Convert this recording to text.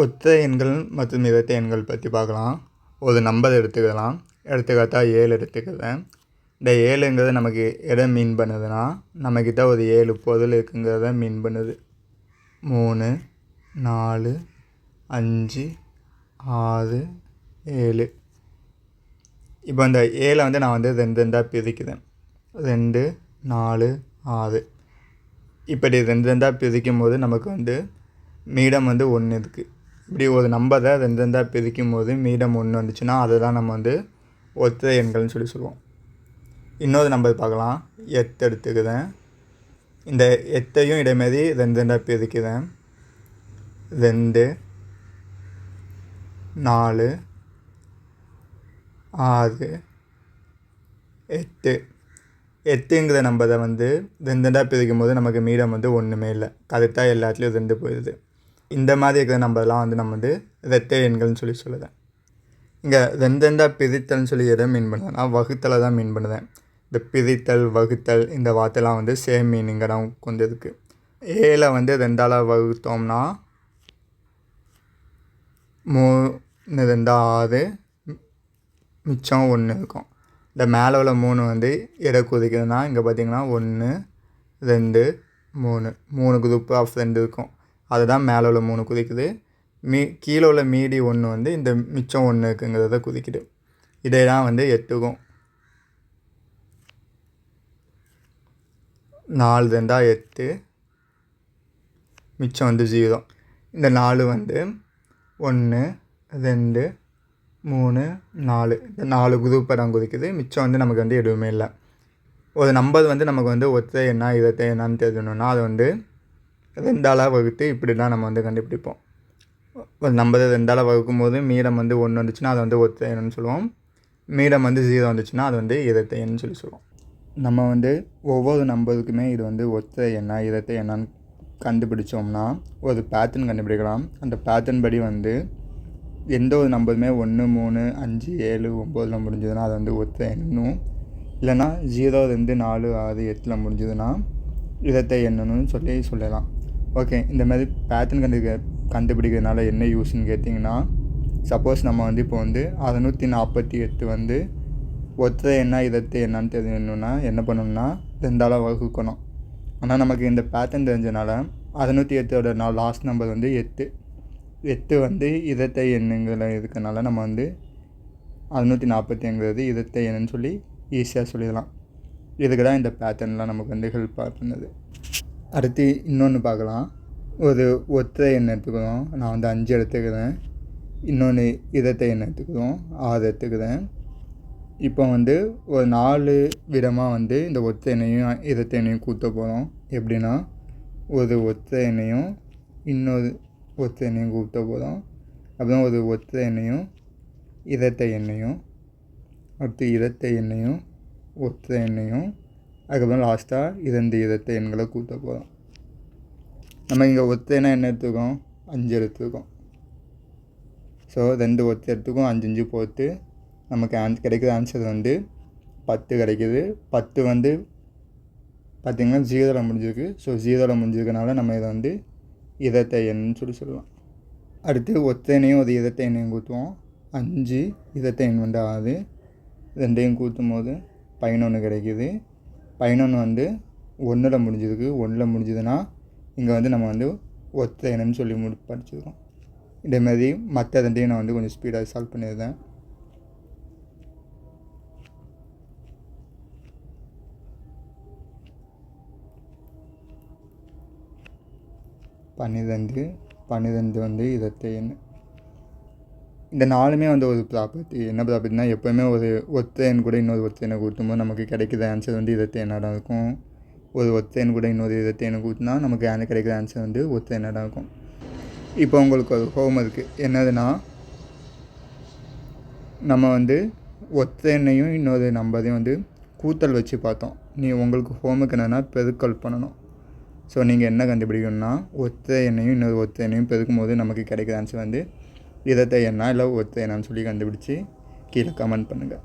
ஒற்றை எண்கள் மற்றும் இரட்டை எண்கள் பற்றி பார்க்கலாம். ஒரு நம்பர் எடுத்துக்கலாம். எடுத்துக்காட்டா 7 எடுத்துக்கிறேன். இந்த 7ங்கிறது நமக்கு எதை மீன் பண்ணுதுன்னா, நம்மக்கிட்ட ஒரு 7 பொருள் இருக்குங்கிறத மீன் பண்ணுது. 3, 4, 5, 6, 7. இப்போ இந்த 7 வந்து நான் வந்து 2 2 பிரிக்கிறேன். 2, 4, 6. இப்படி 2 2 பிரிக்கும் போது நமக்கு வந்து மீதம் வந்து 1 இருக்குது. இப்படி ஒரு நம்பரை 2 2 பிரிக்கும் போது மீதம் 1 வந்துச்சுன்னா அதை தான் நம்ம வந்து ஒற்றை எண்கள்னு சொல்லுவோம். இன்னொரு நம்பர் பார்க்கலாம். 8 எடுத்துக்கிறேன். இந்த 8ஐயும் இதேமாரி 2 2 பிரிக்கிறேன். 2, 4, 6, 8. 8ங்கிற நம்பரை வந்து 2 2 பிரிக்கும் போது நமக்கு மீதம் வந்து ஒன்றுமே இல்லை. கரெக்டாக எல்லாத்துலேயும் 2 போயிடுது. இந்த மாதிரி இருக்கிற நம்பர்லாம் வந்து நம்ம வந்து இரட்டை எண்கள்னு சொல்லுவேன். இங்கே 2 2 பிரித்தல்னு சொல்லி எதை மீன் பண்ணுறேன்னா, வகுத்தலை தான் மீன் பண்ணுறேன். இந்த பிரித்தல், வகுத்தல் இந்த வார்த்தைலாம் வந்து சேம் மீனிங்கை தான் கொண்டு இருக்குது. 7 வந்து 2ஆல் வகுத்தோம்னா 3 2 6, மிச்சம் 1 இருக்கும். இந்த மேலே உள்ள 3 வந்து எதை குறிக்குதுன்னா, இங்கே பார்த்திங்கன்னா 1 2 3 3 குரூப் ஆஃப் 2 இருக்கும். அதுதான் மேலே உள்ள 3 குறிக்குது. கீழே உள்ள மீதி 1 வந்து இந்த மிச்சம் 1 இருக்குங்கிறத குறிக்குது. இதே தான் வந்து 8க்கும். 4 2 8, மிச்சம் வந்து 0. இந்த 4 வந்து 1 2 3 4 இந்த 4 குரூப்பை தான் குறிக்குது. மிச்சம் வந்து நமக்கு வந்து எதுவுமே இல்லை. ஒரு நம்பர் வந்து நமக்கு வந்து ஒற்றை எண்ணா இரட்டை எண்ணான்னு தெரியணும்னா அதை வந்து 2ஆல் வகுத்து இப்படி தான் நம்ம வந்து கண்டுபிடிப்போம். ஒரு நம்பரை 2ஆல் வகுக்கும் போது மீதம் வந்து 1 வந்துச்சுன்னா அதை வந்து ஒற்றை எண்ணுன்னு சொல்லுவோம். மீதம் வந்து 0 வந்துச்சுன்னா அது வந்து இரட்டை எண்ணுன்னு சொல்லுவோம். நம்ம வந்து ஒவ்வொரு நம்பருக்குமே இது வந்து ஒற்றை எண்ணா இரட்டை எண்ணான்னு கண்டுபிடிச்சோம்னா ஒரு பேட்டர்ன் கண்டுபிடிக்கலாம். அந்த பேட்டர்ன் படி வந்து எந்த ஒரு நம்பருமே 1 3 5 7 9 முடிஞ்சதுன்னா அது வந்து ஒற்றை எண்ணும். இல்லைனா 0 2 4 6 8 முடிஞ்சதுன்னா இரட்டை எண்ணணும்னு சொல்லலாம். ஓகே, இந்த மாதிரி பேட்டர்ன் கண்டுபிடிக்கிறதுனால என்ன யூஸ்ன்னு கேட்டிங்கன்னா, சப்போஸ் நம்ம வந்து இப்போ வந்து 648 வந்து ஒற்றை எண்ணா இரட்டை எண்ணான்னு தெரியணும்னா என்ன பண்ணணும்னா 2ஆல் வகுக்கணும். ஆனால் நமக்கு இந்த பேட்டர்ன் தெரிஞ்சனால 608ஓட லாஸ்ட் நம்பர் வந்து 8 வந்து இரட்டை எண்ணுங்கிற இருக்கனால நம்ம வந்து 648ங்கிறது இரட்டை எண்ணுன்னு சொல்லி ஈஸியாக சொல்லிடலாம். இதுக்கு தான் இந்த பேட்டர்ன்லாம் நமக்கு வந்து ஹெல்ப்பாக பண்ணுது. அடுத்து இன்னொன்று பார்க்கலாம். ஒரு ஒற்றை எண் எடுத்துக்கிறோம். நான் வந்து 5 எடுத்துக்கிறேன். இன்னொன்று இரட்டை எண் எடுத்துக்கிறோம். 6 எடுத்துக்கிறேன். இப்போ வந்து ஒரு 4 விதமாக வந்து இந்த ஒற்றை எண்ணையும் இரட்டை எண்ணையும் கூட்ட போகிறோம். எப்படின்னா, ஒரு ஒற்றை எண்ணையும் இன்னொரு ஒற்றை எண்ணையும் கூட்ட போகிறோம். அப்புறம் ஒரு ஒற்றை எண்ணையும் இரட்டை எண்ணையும், அடுத்து இரட்டை எண்ணையும் ஒற்றை எண்ணையும், அதுக்கப்புறம் லாஸ்ட்டாக 2 இரட்டை எண்களை கூட்ட போகிறோம். நம்ம இங்கே ஒற்றை எண்ணை என்ன எடுத்துக்கோம்? 5 எடுத்துக்கோம். ஸோ 2 ஒற்றை எடுத்துக்கும் 5 5 போட்டு நமக்கு கிடைக்கிற ஆன்சர் வந்து 10 கிடைக்கிது. 10 வந்து பார்த்திங்கன்னா 0ல் முடிஞ்சிருக்கு. ஸோ 0ல் முடிஞ்சிருக்கனால நம்ம இதை வந்து இரட்டை எண்ணுன்னு சொல்லலாம். அடுத்து ஒற்றை எண்ணையும் ஒரு இரட்டை எண்ணையும் கூட்டுவோம். 5 இரட்டை எண் வந்து 6, 2ஐயும் கூட்டும் போது 11 கிடைக்கிது. 11 வந்து 1ல் முடிஞ்சிருக்கு. 1ல் முடிஞ்சதுன்னா இங்கே வந்து நம்ம வந்து ஒற்றை எண்ணுன்னு சொல்லி படிச்சிருக்கோம். இதேமாதிரி மற்ற 2ஐயும் நான் வந்து கொஞ்சம் ஸ்பீடாக சால்வ் பண்ணியிருந்தேன். பன்னிரெண்டு வந்து இரட்டை எண். இந்த 4மே வந்து ஒரு ப்ராப்பர்ட்டி. என்ன ப்ராப்பர்ட்டினா, எப்போவுமே ஒரு ஒற்றை எண் கூட இன்னொரு ஒற்றை எண்ணை கூட்டும்போது நமக்கு கிடைக்கிற ஆன்சர் வந்து இரட்டை எண்ணாக தான் இருக்கும். ஒரு ஒற்றை எண் கூட இன்னொரு இரட்டை எண்ணை கூட்டினா நமக்கு கிடைக்கிற ஆன்சர் வந்து ஒற்றை எண்ணாக தான் இருக்கும். இப்போ உங்களுக்கு ஒரு ஹோம்ஒர்க்கு என்னதுன்னா, நம்ம வந்து ஒற்றை எண்ணையும் இன்னொரு நம்பரையும் வந்து கூட்டல் வச்சு பார்த்தோம். உங்களுக்கு ஹோம்ஒர்க் என்னென்னா பெருக்கல் பண்ணணும். ஸோ நீங்கள் என்ன கண்டுபிடிக்கணும்னா, ஒற்றை எண்ணையும் இன்னொரு ஒற்றை எண்ணையும் பெருக்கும் போது நமக்கு கிடைக்கிற ஆன்சர் வந்து இரட்டை எண்ணா இல்லை ஒற்றை எண்ணான்னு சொல்லி கண்டுபிடிச்சி கீழே கமெண்ட் பண்ணுங்கள்.